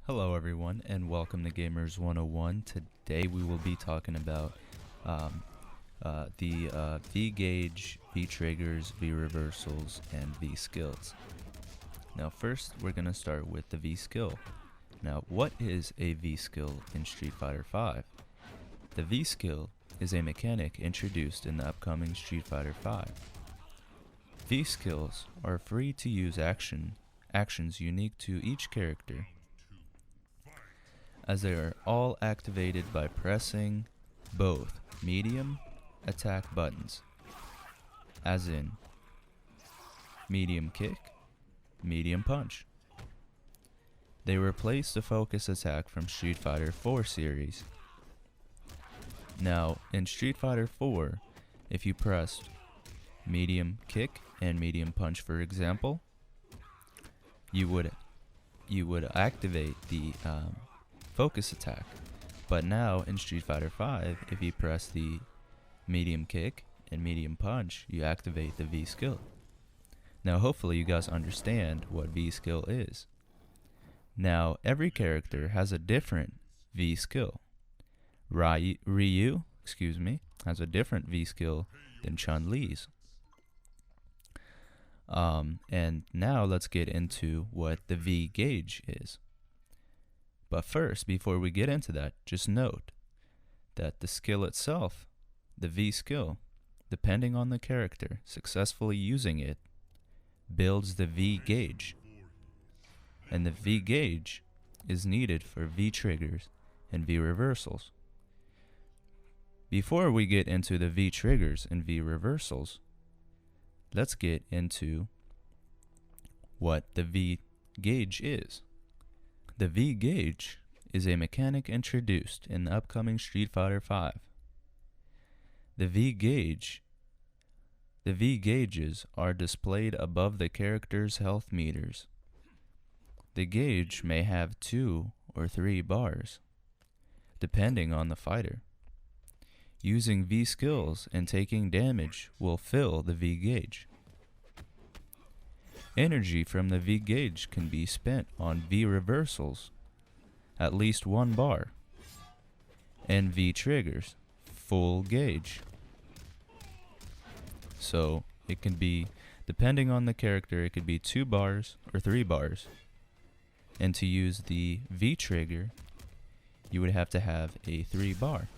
Hello everyone and welcome to Gamers 101. Today we will be talking about the V gauge, V triggers, V reversals, and V skills. Now first we're going to start with the V skill. Now what is a V skill in Street Fighter V? The V skill is a mechanic introduced in the upcoming Street Fighter V. V skills are free to use actions unique to each character, as they are all activated by pressing both medium attack buttons, as in medium kick, medium punch. They replace the focus attack from Street Fighter 4 series. Now in Street Fighter 4, if you pressed medium kick and medium punch, for example, you would activate the focus attack. But now in Street Fighter V, if you press the medium kick and medium punch, you activate the V skill. Now hopefully you guys understand what V skill is. Now every character has a different V skill. Ryu, has a different V skill than Chun-Li's. And now let's get into what the V gauge is. But first, before we get into that, just note that the skill itself, the V skill, depending on the character successfully using it, builds the V gauge. And the V gauge is needed for V triggers and V reversals. Before we get into the V triggers and V reversals, let's get into what the V gauge is. The V gauge is a mechanic introduced in the upcoming Street Fighter V. The V gauges are displayed above the character's health meters. The gauge may have 2 or 3 bars, depending on the fighter. Using V skills and taking damage will fill the V gauge. Energy from the V gauge can be spent on V reversals, at least 1 bar, and V triggers, full gauge. So it can be, depending on the character, it could be 2 bars or 3 bars. And to use the V trigger, you would have to have a 3 bar.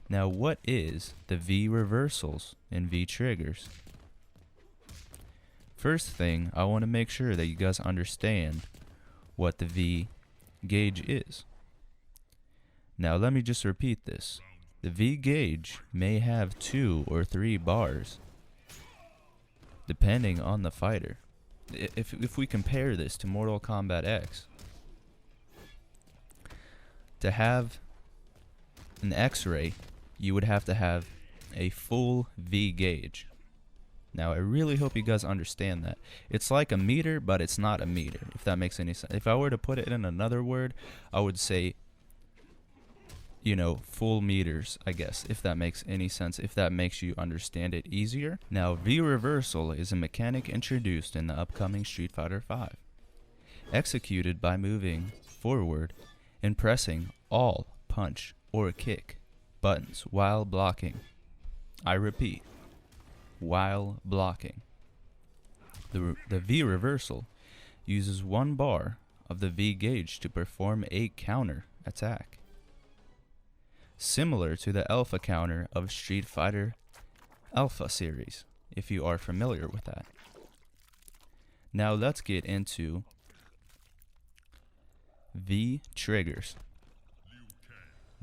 Now what is the V reversals and V triggers? First thing, I want to make sure that you guys understand what the V gauge is. Now let me just repeat this. The V gauge may have 2 or 3 bars, depending on the fighter. If we compare this to Mortal Kombat X, to have an X-ray, you would have to have a full V gauge. Now I really hope you guys understand that. It's like a meter, but it's not a meter, if that makes any sense. If I were to put it in another word, I would say, full meters, I guess, if that makes any sense, if that makes you understand it easier. Now V reversal is a mechanic introduced in the upcoming Street Fighter V, executed by moving forward and pressing all punch or kick buttons while blocking. I repeat, while blocking. The V reversal uses 1 bar of the V gauge to perform a counter attack, similar to the Alpha counter of Street Fighter Alpha series, if you are familiar with that. Now let's get into V triggers.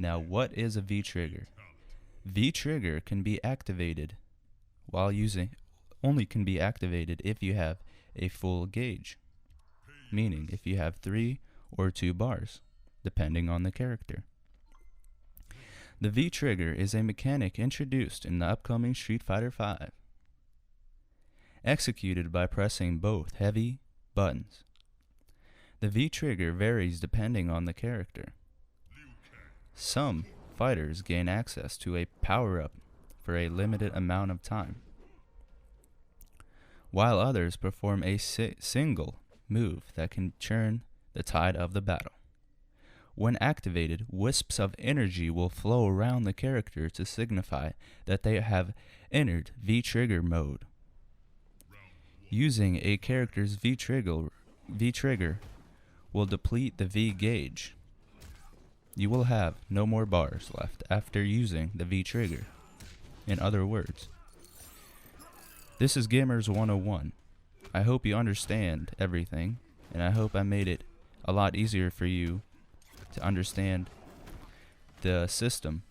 Now what is a V trigger? V trigger can be activated can be activated if you have a full gauge, meaning if you have 3 or 2 bars, depending on the character. The V trigger is a mechanic introduced in the upcoming Street Fighter V, executed by pressing both heavy buttons. The V trigger varies depending on the character. Some fighters gain access to a power-up for a limited amount of time, while others perform a single move that can turn the tide of the battle. When activated, wisps of energy will flow around the character to signify that they have entered V trigger mode. Using a character's V trigger will deplete the V gauge. You will have no more bars left after using the V trigger. In other words, this is Gamers 101. I hope you understand everything, and I hope I made it a lot easier for you to understand the system,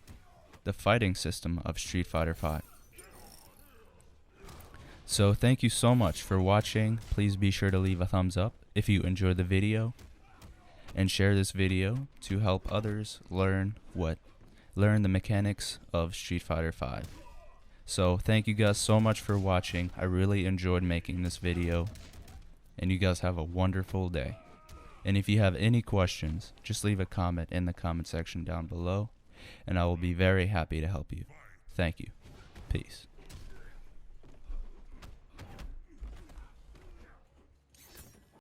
the fighting system of Street Fighter V. So thank you so much for watching. Please be sure to leave a thumbs up if you enjoyed the video, and share this video to help others learn the mechanics of Street Fighter V. So thank you guys so much for watching. I really enjoyed making this video, and you guys have a wonderful day. And if you have any questions, just leave a comment in the comment section down below, and I will be very happy to help you. Thank you. Peace.